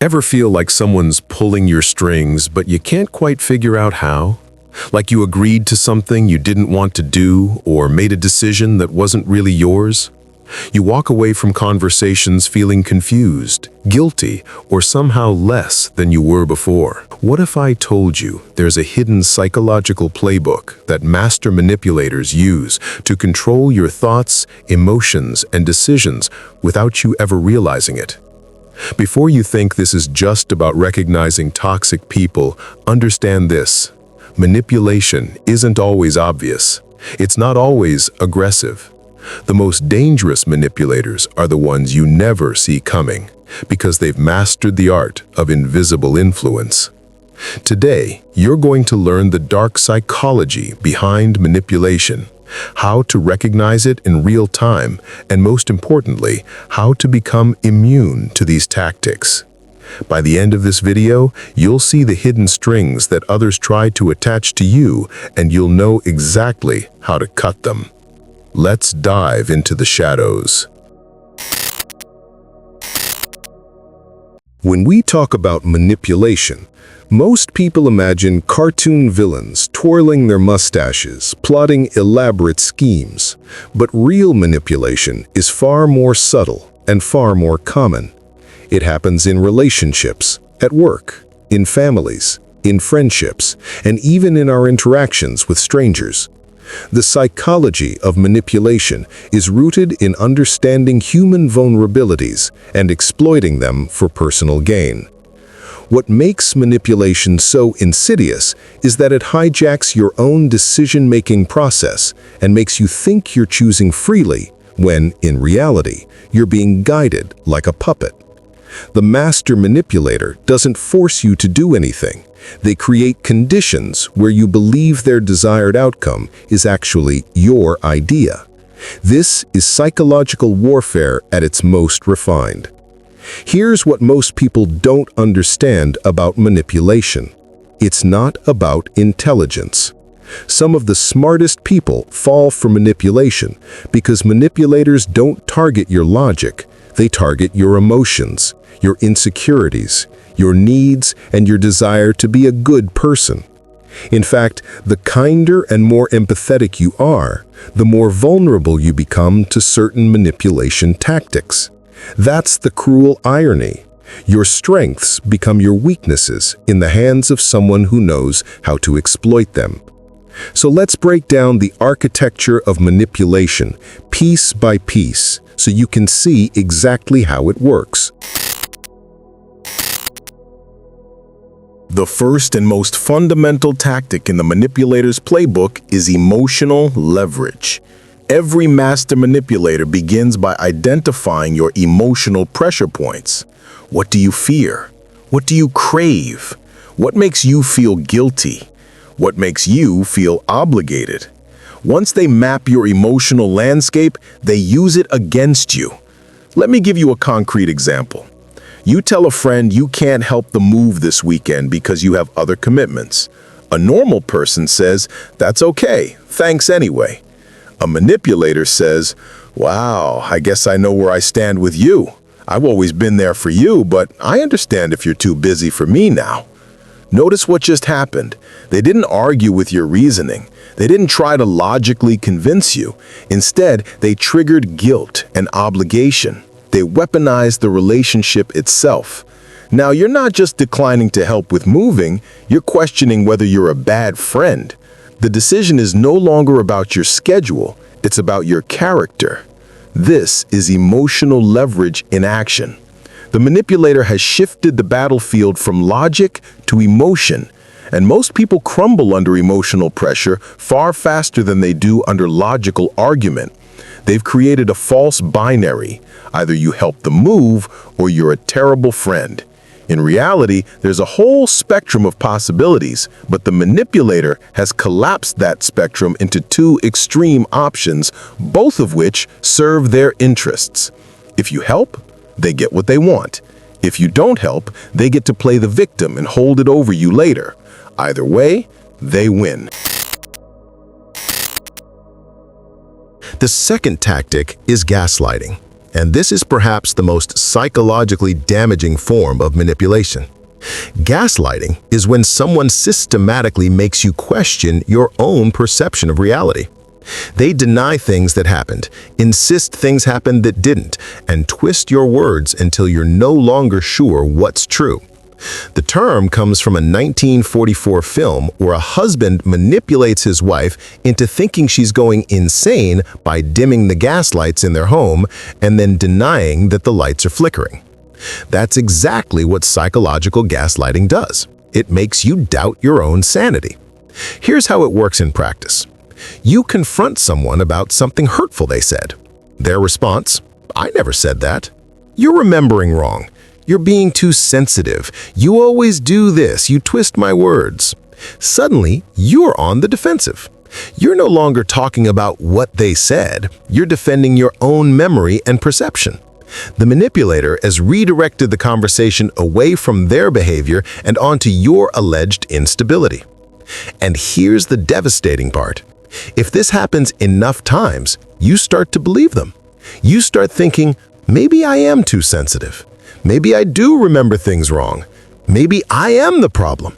Ever feel like someone's pulling your strings, but you can't quite figure out how? Like you agreed to something you didn't want to do or made a decision that wasn't really yours? You walk away from conversations feeling confused, guilty, or somehow less than you were before. What if I told you there's a hidden psychological playbook that master manipulators use to control your thoughts, emotions, and decisions without you ever realizing it? Before you think this is just about recognizing toxic people, understand this. Manipulation isn't always obvious. It's not always aggressive. The most dangerous manipulators are the ones you never see coming, because they've mastered the art of invisible influence. Today, you're going to learn the dark psychology behind manipulation, how to recognize it in real time, and most importantly, how to become immune to these tactics. By the end of this video, you'll see the hidden strings that others try to attach to you, and you'll know exactly how to cut them. Let's dive into the shadows. When we talk about manipulation, most people imagine cartoon villains twirling their mustaches, plotting elaborate schemes. But real manipulation is far more subtle and far more common. It happens in relationships, at work, in families, in friendships, and even in our interactions with strangers. The psychology of manipulation is rooted in understanding human vulnerabilities and exploiting them for personal gain. What makes manipulation so insidious is that it hijacks your own decision-making process and makes you think you're choosing freely, when, in reality, you're being guided like a puppet. The master manipulator doesn't force you to do anything. They create conditions where you believe their desired outcome is actually your idea. This is psychological warfare at its most refined. Here's what most people don't understand about manipulation. It's not about intelligence. Some of the smartest people fall for manipulation because manipulators don't target your logic. They target your emotions, your insecurities, your needs, and your desire to be a good person. In fact, the kinder and more empathetic you are, the more vulnerable you become to certain manipulation tactics. That's the cruel irony. Your strengths become your weaknesses in the hands of someone who knows how to exploit them. So let's break down the architecture of manipulation piece by piece so you can see exactly how it works. The first and most fundamental tactic in the manipulator's playbook is emotional leverage. Every master manipulator begins by identifying your emotional pressure points. What do you fear? What do you crave? What makes you feel guilty? What makes you feel obligated? Once they map your emotional landscape, they use it against you. Let me give you a concrete example. You tell a friend you can't help the move this weekend because you have other commitments. A normal person says, "That's okay, thanks anyway." A manipulator says, "Wow, I guess I know where I stand with you. I've always been there for you, but I understand if you're too busy for me now." Notice what just happened. They didn't argue with your reasoning. They didn't try to logically convince you. Instead, they triggered guilt and obligation. They weaponized the relationship itself. Now, you're not just declining to help with moving, you're questioning whether you're a bad friend. The decision is no longer about your schedule, it's about your character. This is emotional leverage in action. The manipulator has shifted the battlefield from logic to emotion, and most people crumble under emotional pressure far faster than they do under logical argument. They've created a false binary. Either you help them move or you're a terrible friend. In reality, there's a whole spectrum of possibilities, but the manipulator has collapsed that spectrum into two extreme options, both of which serve their interests. If you help, they get what they want. If you don't help, they get to play the victim and hold it over you later. Either way, they win. The second tactic is gaslighting. And this is perhaps the most psychologically damaging form of manipulation. Gaslighting is when someone systematically makes you question your own perception of reality. They deny things that happened, insist things happened that didn't, and twist your words until you're no longer sure what's true. The term comes from a 1944 film where a husband manipulates his wife into thinking she's going insane by dimming the gas lights in their home and then denying that the lights are flickering. That's exactly what psychological gaslighting does. It makes you doubt your own sanity. Here's how it works in practice. You confront someone about something hurtful they said. Their response, "I never said that." "You're remembering wrong. You're being too sensitive. You always do this. You twist my words." Suddenly, you're on the defensive. You're no longer talking about what they said. You're defending your own memory and perception. The manipulator has redirected the conversation away from their behavior and onto your alleged instability. And here's the devastating part. If this happens enough times, you start to believe them. You start thinking, maybe I am too sensitive. Maybe I do remember things wrong. Maybe I am the problem.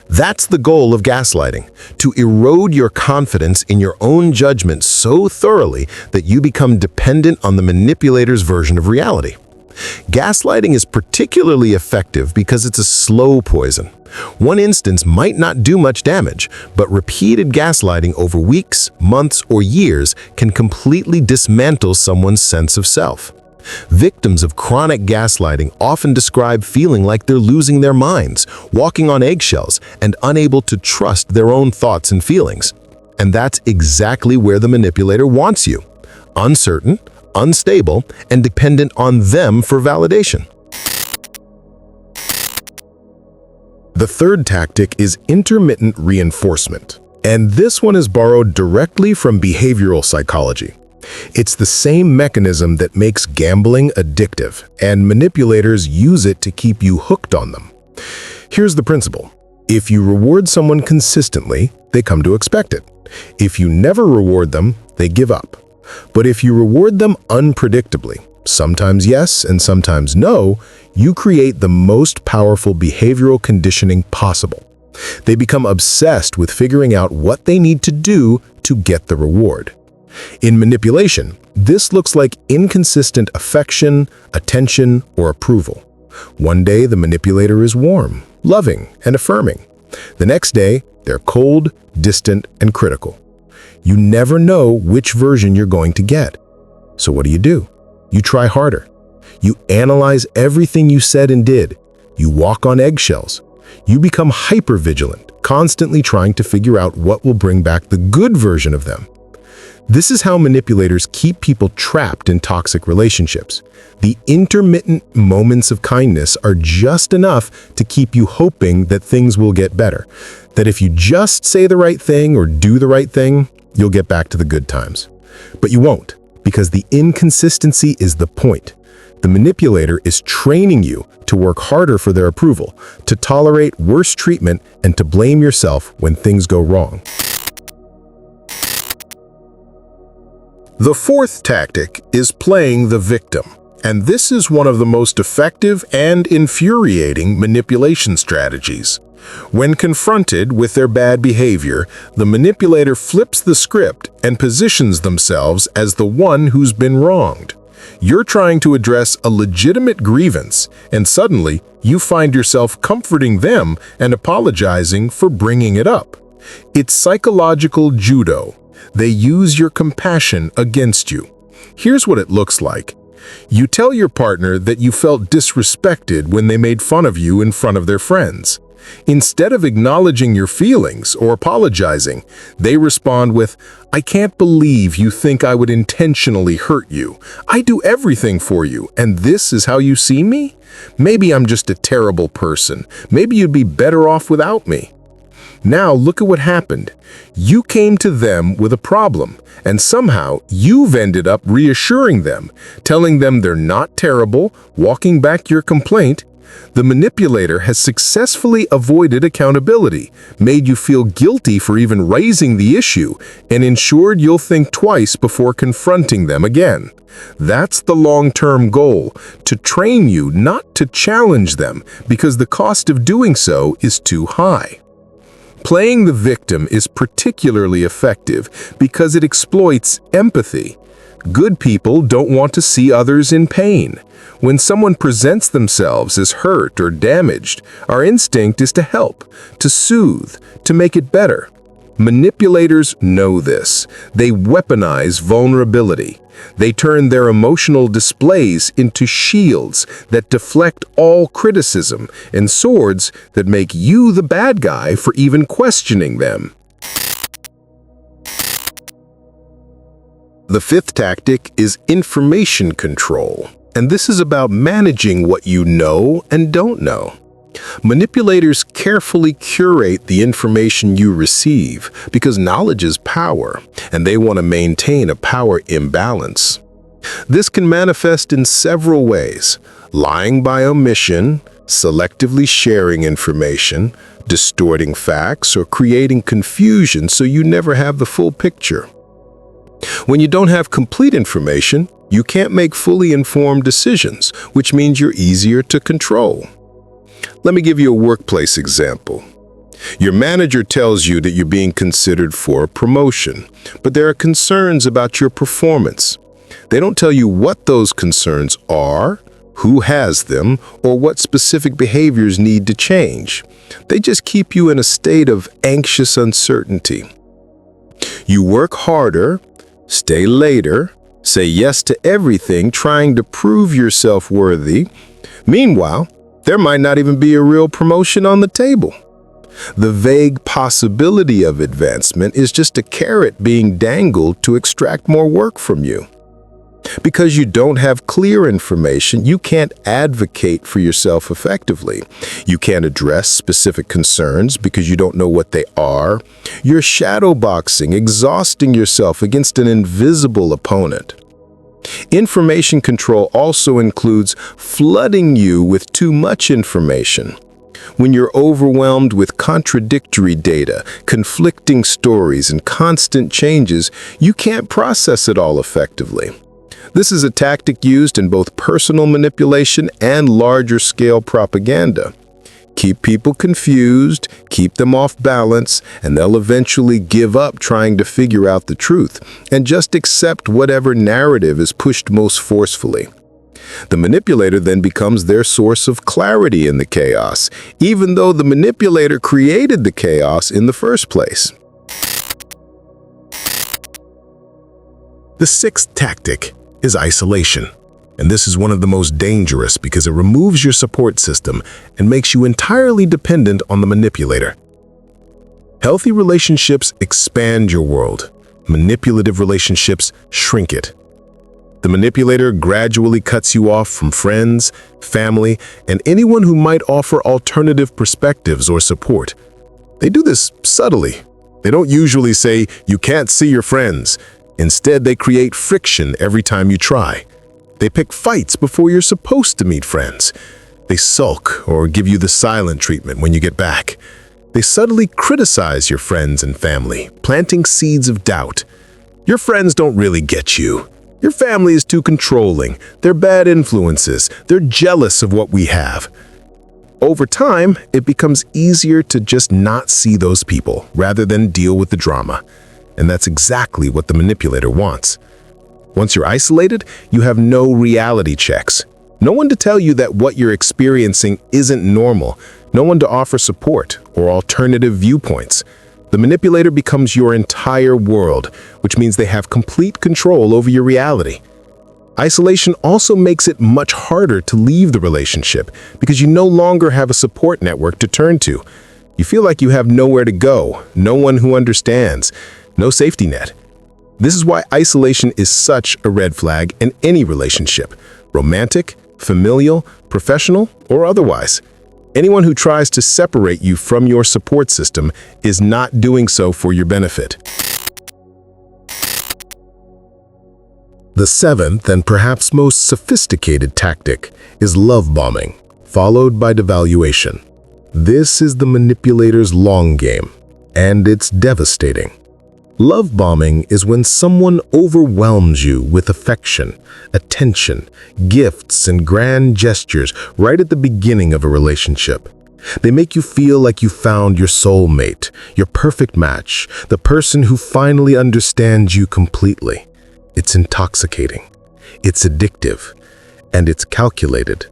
That's the goal of gaslighting, to erode your confidence in your own judgment so thoroughly that you become dependent on the manipulator's version of reality. Gaslighting is particularly effective because it's a slow poison. One instance might not do much damage, but repeated gaslighting over weeks, months, or years can completely dismantle someone's sense of self. Victims of chronic gaslighting often describe feeling like they're losing their minds, walking on eggshells, and unable to trust their own thoughts and feelings. And that's exactly where the manipulator wants you: uncertain, unstable, and dependent on them for validation. The third tactic is intermittent reinforcement, and this one is borrowed directly from behavioral psychology. It's the same mechanism that makes gambling addictive, and manipulators use it to keep you hooked on them. Here's the principle. If you reward someone consistently, they come to expect it. If you never reward them, they give up. But if you reward them unpredictably, sometimes yes and sometimes no, you create the most powerful behavioral conditioning possible. They become obsessed with figuring out what they need to do to get the reward. In manipulation, this looks like inconsistent affection, attention, or approval. One day, the manipulator is warm, loving, and affirming. The next day, they're cold, distant, and critical. You never know which version you're going to get. So what do? You try harder. You analyze everything you said and did. You walk on eggshells. You become hyper-vigilant, constantly trying to figure out what will bring back the good version of them. This is how manipulators keep people trapped in toxic relationships. The intermittent moments of kindness are just enough to keep you hoping that things will get better, that if you just say the right thing or do the right thing, you'll get back to the good times. But you won't, because the inconsistency is the point. The manipulator is training you to work harder for their approval, to tolerate worse treatment, and to blame yourself when things go wrong. The fourth tactic is playing the victim, and this is one of the most effective and infuriating manipulation strategies. When confronted with their bad behavior, the manipulator flips the script and positions themselves as the one who's been wronged. You're trying to address a legitimate grievance, and suddenly you find yourself comforting them and apologizing for bringing it up. It's psychological judo. They use your compassion against you. Here's what it looks like. You tell your partner that you felt disrespected when they made fun of you in front of their friends. Instead of acknowledging your feelings or apologizing, they respond with, "I can't believe you think I would intentionally hurt you. I do everything for you, and this is how you see me? Maybe I'm just a terrible person. Maybe you'd be better off without me." Now look at what happened. You came to them with a problem, and somehow you've ended up reassuring them, telling them they're not terrible, walking back your complaint, The manipulator has successfully avoided accountability, made you feel guilty for even raising the issue, and ensured you'll think twice before confronting them again. That's the long-term goal, to train you not to challenge them because the cost of doing so is too high. Playing the victim is particularly effective because it exploits empathy. Good people don't want to see others in pain. When someone presents themselves as hurt or damaged, our instinct is to help, to soothe, to make it better. Manipulators know this. They weaponize vulnerability. They turn their emotional displays into shields that deflect all criticism and swords that make you the bad guy for even questioning them. The fifth tactic is information control, and this is about managing what you know and don't know. Manipulators carefully curate the information you receive because knowledge is power, and they want to maintain a power imbalance. This can manifest in several ways: lying by omission, selectively sharing information, distorting facts, or creating confusion so you never have the full picture. When you don't have complete information, you can't make fully informed decisions, which means you're easier to control. Let me give you a workplace example. Your manager tells you that you're being considered for a promotion, but there are concerns about your performance. They don't tell you what those concerns are, who has them, or what specific behaviors need to change. They just keep you in a state of anxious uncertainty. You work harder, stay later, say yes to everything, trying to prove yourself worthy. Meanwhile, there might not even be a real promotion on the table. The vague possibility of advancement is just a carrot being dangled to extract more work from you. Because you don't have clear information, you can't advocate for yourself effectively. You can't address specific concerns because you don't know what they are. You're shadowboxing, exhausting yourself against an invisible opponent. Information control also includes flooding you with too much information. When you're overwhelmed with contradictory data, conflicting stories, and constant changes, you can't process it all effectively. This is a tactic used in both personal manipulation and larger-scale propaganda. Keep people confused, keep them off balance, and they'll eventually give up trying to figure out the truth and just accept whatever narrative is pushed most forcefully. The manipulator then becomes their source of clarity in the chaos, even though the manipulator created the chaos in the first place. The sixth tactic is isolation. And this is one of the most dangerous because it removes your support system and makes you entirely dependent on the manipulator. Healthy relationships expand your world. Manipulative relationships shrink it. The manipulator gradually cuts you off from friends, family, and anyone who might offer alternative perspectives or support. They do this subtly. They don't usually say, "You can't see your friends." Instead, they create friction every time you try. They pick fights before you're supposed to meet friends. They sulk or give you the silent treatment when you get back. They subtly criticize your friends and family, planting seeds of doubt. Your friends don't really get you. Your family is too controlling. They're bad influences. They're jealous of what we have. Over time, it becomes easier to just not see those people rather than deal with the drama. And that's exactly what the manipulator wants. Once you're isolated, you have no reality checks. No one to tell you that what you're experiencing isn't normal. No one to offer support or alternative viewpoints. The manipulator becomes your entire world, which means they have complete control over your reality. Isolation also makes it much harder to leave the relationship because you no longer have a support network to turn to. You feel like you have nowhere to go, no one who understands, no safety net. This is why isolation is such a red flag in any relationship, romantic, familial, professional, or otherwise. Anyone who tries to separate you from your support system is not doing so for your benefit. The seventh and perhaps most sophisticated tactic is love bombing, followed by devaluation. This is the manipulator's long game, and it's devastating. Love bombing is when someone overwhelms you with affection, attention, gifts, and grand gestures right at the beginning of a relationship. They make you feel like you found your soulmate, your perfect match, the person who finally understands you completely. It's intoxicating, it's addictive, and it's calculated.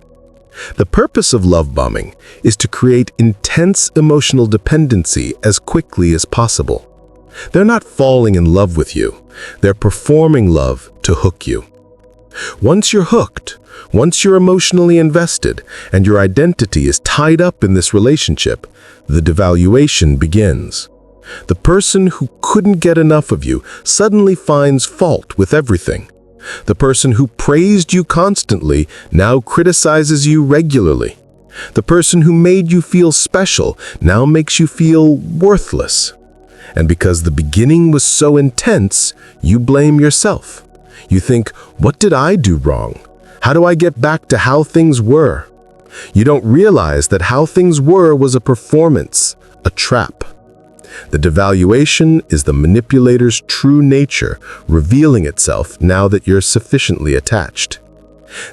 The purpose of love bombing is to create intense emotional dependency as quickly as possible. They're not falling in love with you. They're performing love to hook you. Once you're hooked, once you're emotionally invested, and your identity is tied up in this relationship, the devaluation begins. The person who couldn't get enough of you suddenly finds fault with everything. The person who praised you constantly now criticizes you regularly. The person who made you feel special now makes you feel worthless. And because the beginning was so intense, you blame yourself. You think, what did I do wrong? How do I get back to how things were? You don't realize that how things were was a performance, a trap. The devaluation is the manipulator's true nature revealing itself now that you're sufficiently attached.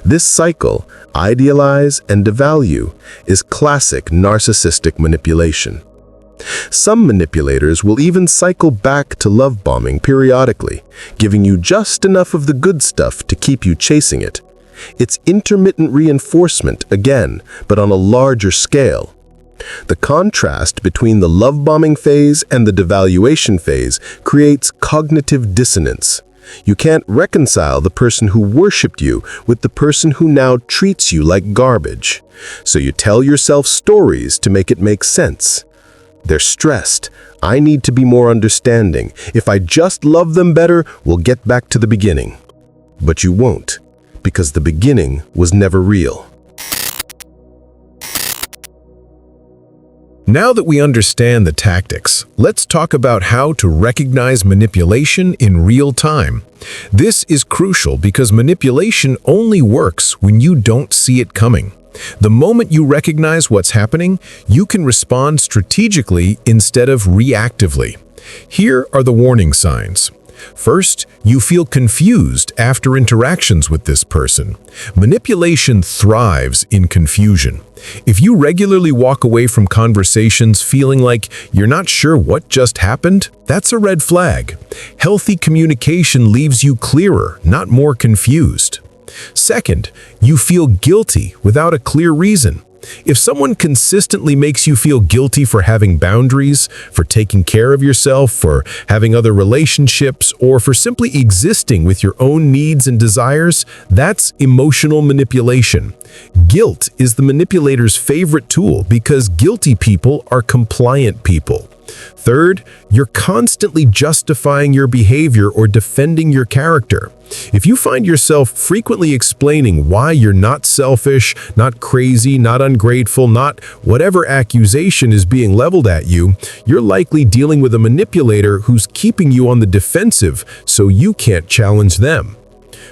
This cycle, idealize and devalue, is classic narcissistic manipulation. Some manipulators will even cycle back to love bombing periodically, giving you just enough of the good stuff to keep you chasing it. It's intermittent reinforcement again, but on a larger scale. The contrast between the love bombing phase and the devaluation phase creates cognitive dissonance. You can't reconcile the person who worshipped you with the person who now treats you like garbage. So you tell yourself stories to make it make sense. They're stressed. I need to be more understanding. If I just love them better, we'll get back to the beginning. But you won't, because the beginning was never real. Now that we understand the tactics, let's talk about how to recognize manipulation in real time. This is crucial because manipulation only works when you don't see it coming. The moment you recognize what's happening, you can respond strategically instead of reactively. Here are the warning signs. First, you feel confused after interactions with this person. Manipulation thrives in confusion. If you regularly walk away from conversations feeling like you're not sure what just happened, that's a red flag. Healthy communication leaves you clearer, not more confused. Second, you feel guilty without a clear reason. If someone consistently makes you feel guilty for having boundaries, for taking care of yourself, for having other relationships, or for simply existing with your own needs and desires, that's emotional manipulation. Guilt is the manipulator's favorite tool because guilty people are compliant people. Third, you're constantly justifying your behavior or defending your character. If you find yourself frequently explaining why you're not selfish, not crazy, not ungrateful, not whatever accusation is being leveled at you, you're likely dealing with a manipulator who's keeping you on the defensive so you can't challenge them.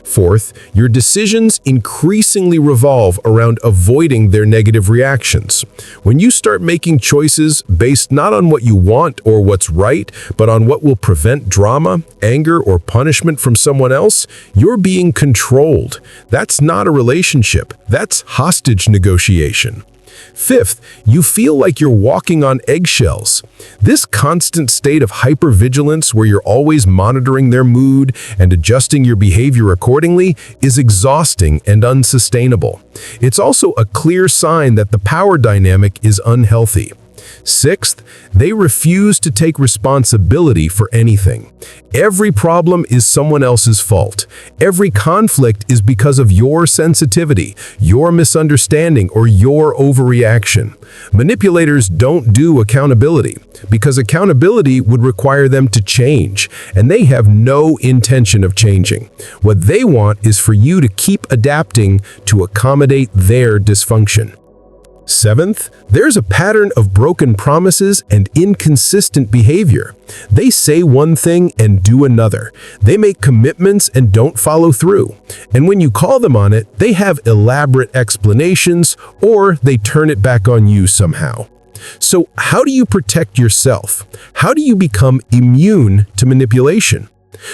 Fourth, your decisions increasingly revolve around avoiding their negative reactions. When you start making choices based not on what you want or what's right, but on what will prevent drama, anger, or punishment from someone else, you're being controlled. That's not a relationship. That's hostage negotiation. Fifth, you feel like you're walking on eggshells. This constant state of hypervigilance where you're always monitoring their mood and adjusting your behavior accordingly is exhausting and unsustainable. It's also a clear sign that the power dynamic is unhealthy. Sixth, they refuse to take responsibility for anything. Every problem is someone else's fault. Every conflict is because of your sensitivity, your misunderstanding, or your overreaction. Manipulators don't do accountability because accountability would require them to change, and they have no intention of changing. What they want is for you to keep adapting to accommodate their dysfunction. Seventh, there's a pattern of broken promises and inconsistent behavior. They say one thing and do another. They make commitments and don't follow through. And when you call them on it, they have elaborate explanations or they turn it back on you somehow. So how do you protect yourself? How do you become immune to manipulation?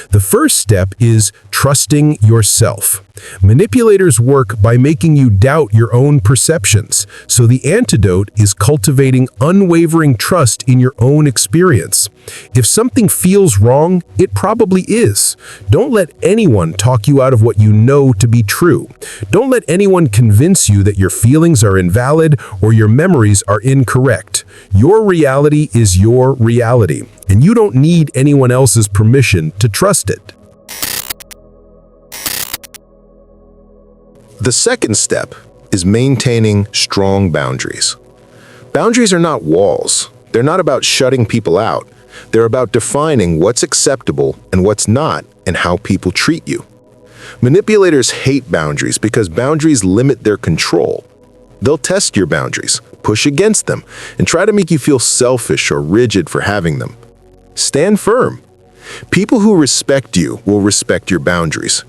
The first step is trusting yourself. Manipulators work by making you doubt your own perceptions, so the antidote is cultivating unwavering trust in your own experience. If something feels wrong, it probably is. Don't let anyone talk you out of what you know to be true. Don't let anyone convince you that your feelings are invalid or your memories are incorrect. Your reality is your reality, and you don't need anyone else's permission to trust it. The second step is maintaining strong boundaries. Boundaries are not walls. They're not about shutting people out. They're about defining what's acceptable and what's not, and how people treat you. Manipulators hate boundaries because boundaries limit their control. They'll test your boundaries, push against them, and try to make you feel selfish or rigid for having them. Stand firm. People who respect you will respect your boundaries.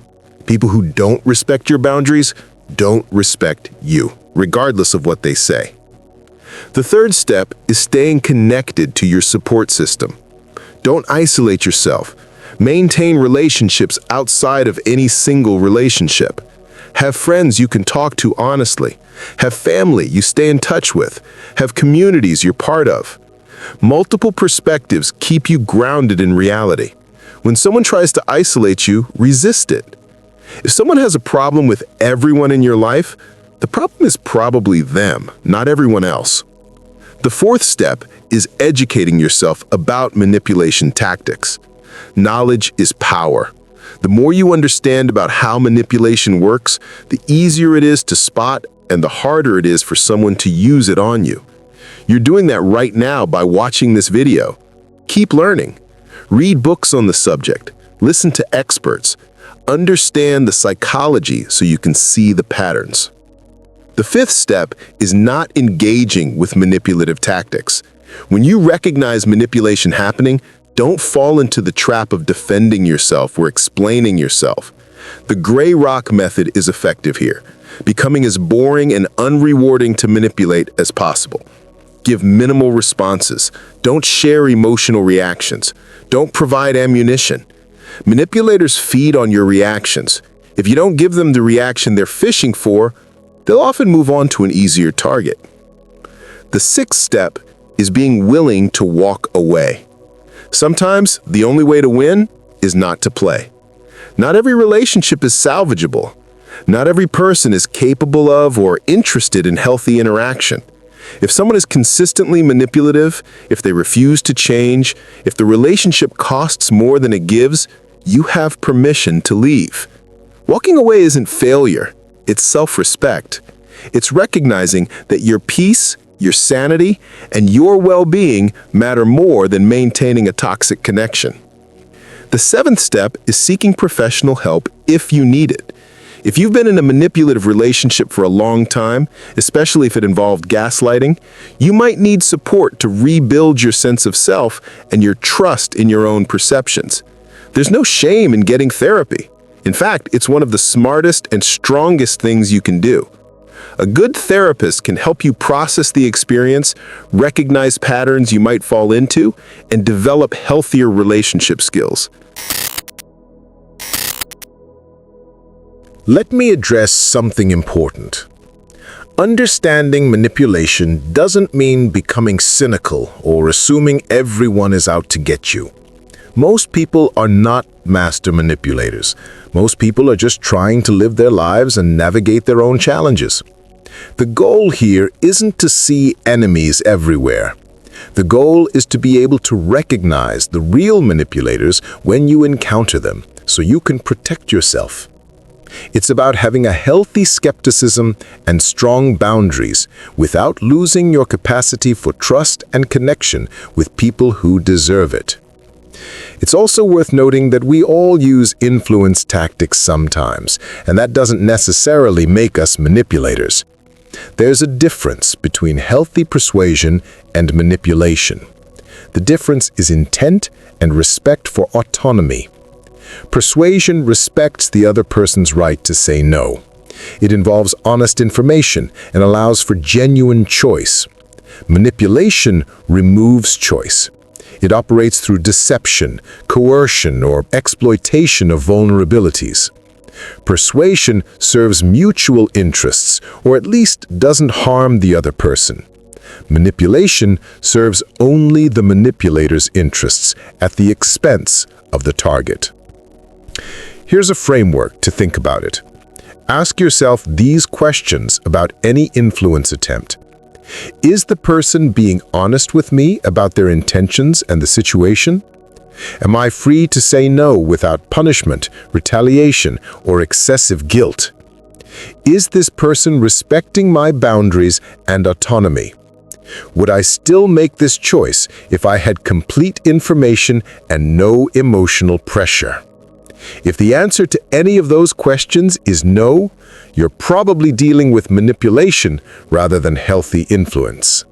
People who don't respect your boundaries don't respect you, regardless of what they say. The third step is staying connected to your support system. Don't isolate yourself. Maintain relationships outside of any single relationship. Have friends you can talk to honestly. Have family you stay in touch with. Have communities you're part of. Multiple perspectives keep you grounded in reality. When someone tries to isolate you, resist it. If someone has a problem with everyone in your life, the problem is probably them, not everyone else. The fourth step is educating yourself about manipulation tactics. Knowledge is power. The more you understand about how manipulation works, the easier it is to spot and the harder it is for someone to use it on you. You're doing that right now by watching this video. Keep learning. Read books on the subject. Listen to experts. Understand the psychology so you can see the patterns. The fifth step is not engaging with manipulative tactics. When you recognize manipulation happening, don't fall into the trap of defending yourself or explaining yourself. The gray rock method is effective here, becoming as boring and unrewarding to manipulate as possible. Give minimal responses. Don't share emotional reactions. Don't provide ammunition. Manipulators feed on your reactions. If you don't give them the reaction they're fishing for, they'll often move on to an easier target. The sixth step is being willing to walk away. Sometimes the only way to win is not to play. Not every relationship is salvageable. Not every person is capable of or interested in healthy interaction. If someone is consistently manipulative, if they refuse to change, if the relationship costs more than it gives, you have permission to leave. Walking away isn't failure, it's self-respect. It's recognizing that your peace, your sanity, and your well-being matter more than maintaining a toxic connection. The seventh step is seeking professional help if you need it. If you've been in a manipulative relationship for a long time, especially if it involved gaslighting, you might need support to rebuild your sense of self and your trust in your own perceptions. There's no shame in getting therapy. In fact, it's one of the smartest and strongest things you can do. A good therapist can help you process the experience, recognize patterns you might fall into, and develop healthier relationship skills. Let me address something important. Understanding manipulation doesn't mean becoming cynical or assuming everyone is out to get you. Most people are not master manipulators. Most people are just trying to live their lives and navigate their own challenges. The goal here isn't to see enemies everywhere. The goal is to be able to recognize the real manipulators when you encounter them, so you can protect yourself. It's about having a healthy skepticism and strong boundaries without losing your capacity for trust and connection with people who deserve it. It's also worth noting that we all use influence tactics sometimes, and that doesn't necessarily make us manipulators. There's a difference between healthy persuasion and manipulation. The difference is intent and respect for autonomy. Persuasion respects the other person's right to say no. It involves honest information and allows for genuine choice. Manipulation removes choice. It operates through deception, coercion, or exploitation of vulnerabilities. Persuasion serves mutual interests, or at least doesn't harm the other person. Manipulation serves only the manipulator's interests at the expense of the target. Here's a framework to think about it. Ask yourself these questions about any influence attempt. Is the person being honest with me about their intentions and the situation? Am I free to say no without punishment, retaliation, or excessive guilt? Is this person respecting my boundaries and autonomy? Would I still make this choice if I had complete information and no emotional pressure? If the answer to any of those questions is no, you're probably dealing with manipulation rather than healthy influence.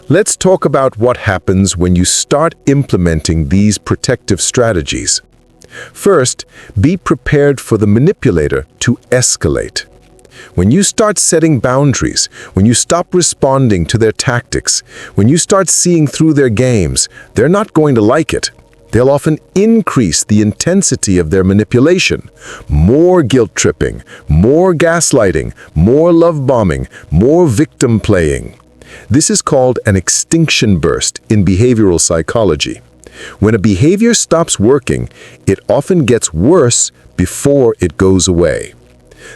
Let's talk about what happens when you start implementing these protective strategies. First, be prepared for the manipulator to escalate. When you start setting boundaries, when you stop responding to their tactics, when you start seeing through their games, they're not going to like it. They'll often increase the intensity of their manipulation. More guilt tripping, more gaslighting, more love bombing, more victim playing. This is called an extinction burst in behavioral psychology. When a behavior stops working, it often gets worse before it goes away.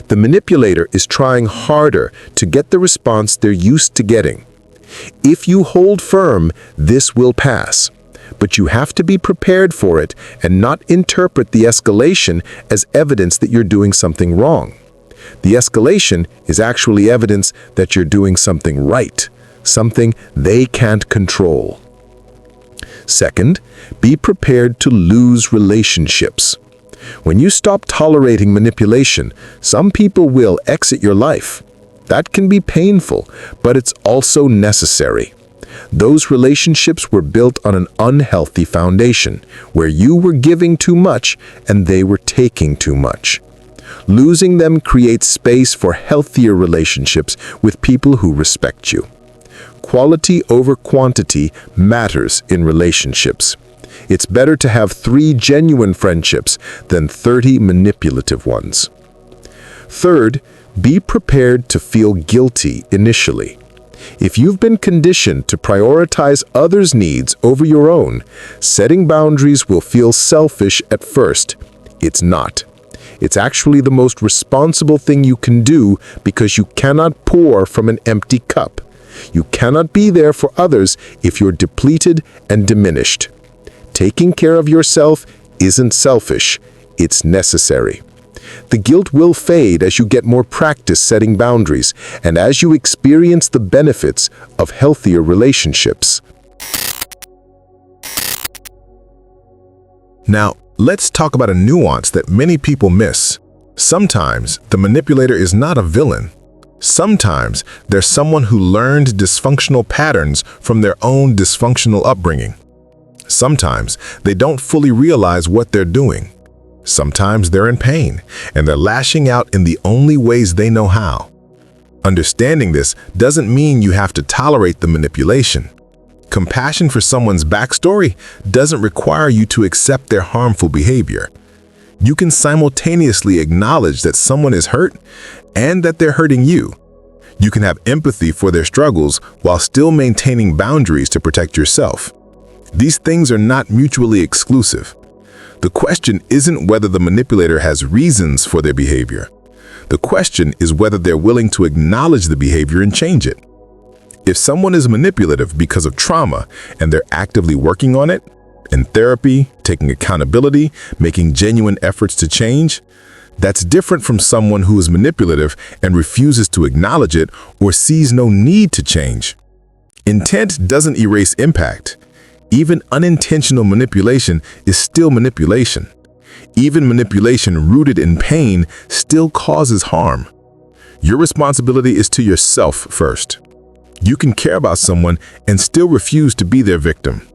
The manipulator is trying harder to get the response they're used to getting. If you hold firm, this will pass. But you have to be prepared for it and not interpret the escalation as evidence that you're doing something wrong. The escalation is actually evidence that you're doing something right, something they can't control. Second, be prepared to lose relationships. When you stop tolerating manipulation, some people will exit your life. That can be painful, but it's also necessary. Those relationships were built on an unhealthy foundation, where you were giving too much and they were taking too much. Losing them creates space for healthier relationships with people who respect you. Quality over quantity matters in relationships. It's better to have 3 genuine friendships than 30 manipulative ones. Third, be prepared to feel guilty initially. If you've been conditioned to prioritize others' needs over your own, setting boundaries will feel selfish at first. It's not. It's actually the most responsible thing you can do because you cannot pour from an empty cup. You cannot be there for others if you're depleted and diminished. Taking care of yourself isn't selfish, it's necessary. The guilt will fade as you get more practice setting boundaries and as you experience the benefits of healthier relationships. Now, let's talk about a nuance that many people miss. Sometimes the manipulator is not a villain. Sometimes they're someone who learned dysfunctional patterns from their own dysfunctional upbringing. Sometimes they don't fully realize what they're doing. Sometimes they're in pain, and they're lashing out in the only ways they know how. Understanding this doesn't mean you have to tolerate the manipulation. Compassion for someone's backstory doesn't require you to accept their harmful behavior. You can simultaneously acknowledge that someone is hurt and that they're hurting you. You can have empathy for their struggles while still maintaining boundaries to protect yourself. These things are not mutually exclusive. The question isn't whether the manipulator has reasons for their behavior. The question is whether they're willing to acknowledge the behavior and change it. If someone is manipulative because of trauma and they're actively working on it, in therapy, taking accountability, making genuine efforts to change, that's different from someone who is manipulative and refuses to acknowledge it or sees no need to change. Intent doesn't erase impact. Even unintentional manipulation is still manipulation. Even manipulation rooted in pain still causes harm. Your responsibility is to yourself first. You can care about someone and still refuse to be their victim.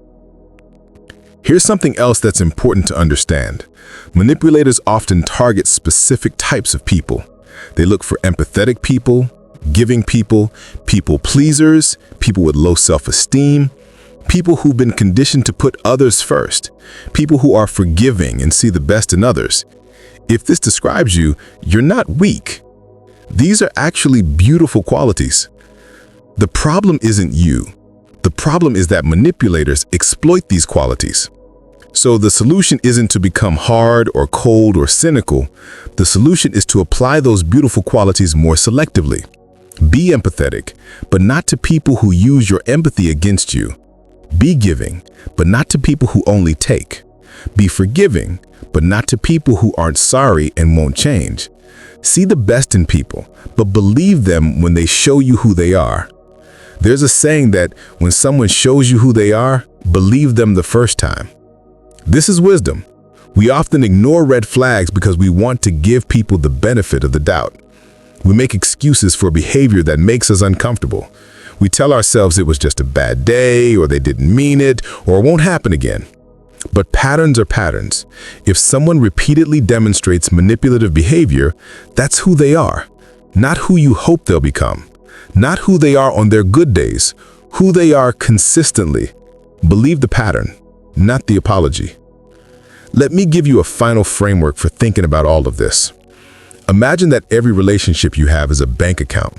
Here's something else that's important to understand. Manipulators often target specific types of people. They look for empathetic people, giving people, people pleasers, people with low self-esteem, people who've been conditioned to put others first, people who are forgiving and see the best in others. If this describes you, you're not weak. These are actually beautiful qualities. The problem isn't you. The problem is that manipulators exploit these qualities. So the solution isn't to become hard or cold or cynical. The solution is to apply those beautiful qualities more selectively. Be empathetic, but not to people who use your empathy against you. Be giving, but not to people who only take. Be forgiving, but not to people who aren't sorry and won't change. See the best in people, but believe them when they show you who they are. There's a saying that when someone shows you who they are, believe them the first time. This is wisdom. We often ignore red flags because we want to give people the benefit of the doubt. We make excuses for behavior that makes us uncomfortable. We tell ourselves it was just a bad day, or they didn't mean it, or it won't happen again. But patterns are patterns. If someone repeatedly demonstrates manipulative behavior, that's who they are, not who you hope they'll become, not who they are on their good days, who they are consistently. Believe the pattern, not the apology. Let me give you a final framework for thinking about all of this. Imagine that every relationship you have is a bank account.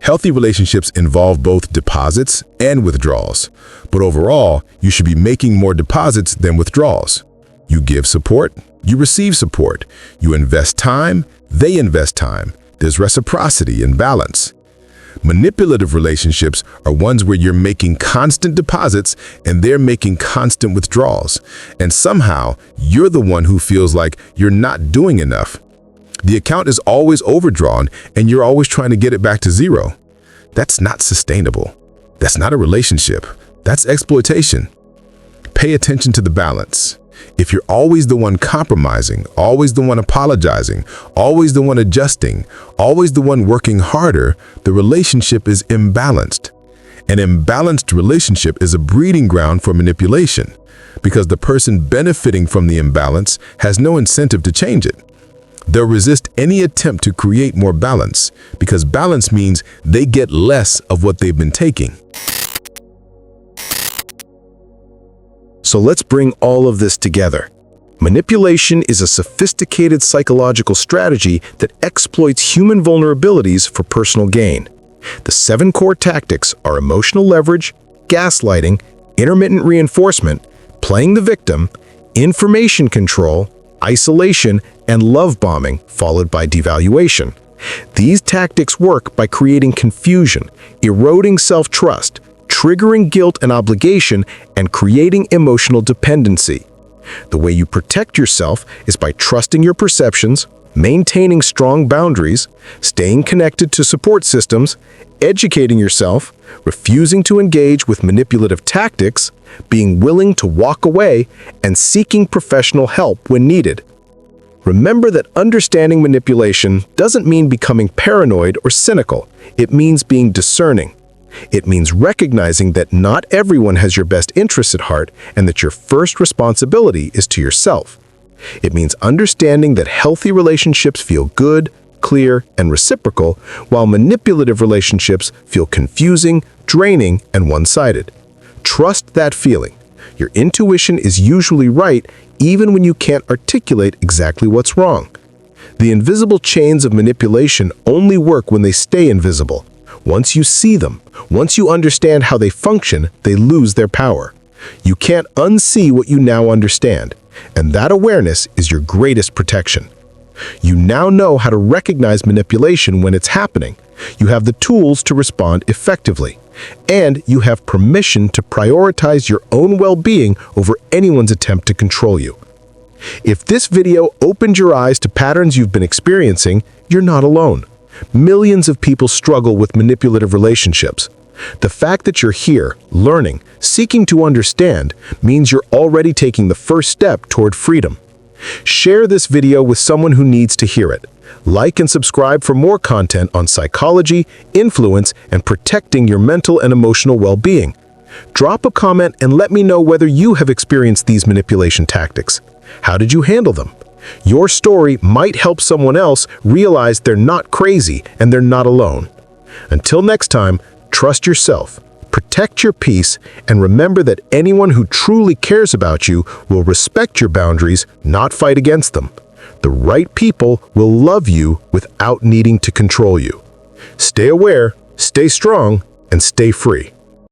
Healthy relationships involve both deposits and withdrawals, but overall, you should be making more deposits than withdrawals. You give support, you receive support. You invest time, they invest time. There's reciprocity and balance. Manipulative relationships are ones where you're making constant deposits and they're making constant withdrawals. And somehow, you're the one who feels like you're not doing enough. The account is always overdrawn and you're always trying to get it back to zero. That's not sustainable. That's not a relationship. That's exploitation. Pay attention to the balance. If you're always the one compromising, always the one apologizing, always the one adjusting, always the one working harder, the relationship is imbalanced. An imbalanced relationship is a breeding ground for manipulation because the person benefiting from the imbalance has no incentive to change it. They'll resist any attempt to create more balance because balance means they get less of what they've been taking. So let's bring all of this together. Manipulation is a sophisticated psychological strategy that exploits human vulnerabilities for personal gain. The 7 core tactics are emotional leverage, gaslighting, intermittent reinforcement, playing the victim, information control, isolation, and love bombing, followed by devaluation. These tactics work by creating confusion, eroding self-trust, triggering guilt and obligation, and creating emotional dependency. The way you protect yourself is by trusting your perceptions, maintaining strong boundaries, staying connected to support systems, educating yourself, refusing to engage with manipulative tactics, being willing to walk away, and seeking professional help when needed. Remember that understanding manipulation doesn't mean becoming paranoid or cynical. It means being discerning. It means recognizing that not everyone has your best interests at heart and that your first responsibility is to yourself. It means understanding that healthy relationships feel good, clear, and reciprocal, while manipulative relationships feel confusing, draining, and one-sided. Trust that feeling. Your intuition is usually right even when you can't articulate exactly what's wrong. The invisible chains of manipulation only work when they stay invisible. Once you see them, once you understand how they function, they lose their power. You can't unsee what you now understand, and that awareness is your greatest protection. You now know how to recognize manipulation when it's happening. You have the tools to respond effectively, and you have permission to prioritize your own well-being over anyone's attempt to control you. If this video opened your eyes to patterns you've been experiencing, you're not alone. Millions of people struggle with manipulative relationships. The fact that you're here, learning, seeking to understand, means you're already taking the first step toward freedom. Share this video with someone who needs to hear it. Like and subscribe for more content on psychology, influence, and protecting your mental and emotional well-being. Drop a comment and let me know whether you have experienced these manipulation tactics. How did you handle them? Your story might help someone else realize they're not crazy and they're not alone. Until next time, trust yourself, protect your peace, and remember that anyone who truly cares about you will respect your boundaries, not fight against them. The right people will love you without needing to control you. Stay aware, stay strong, and stay free.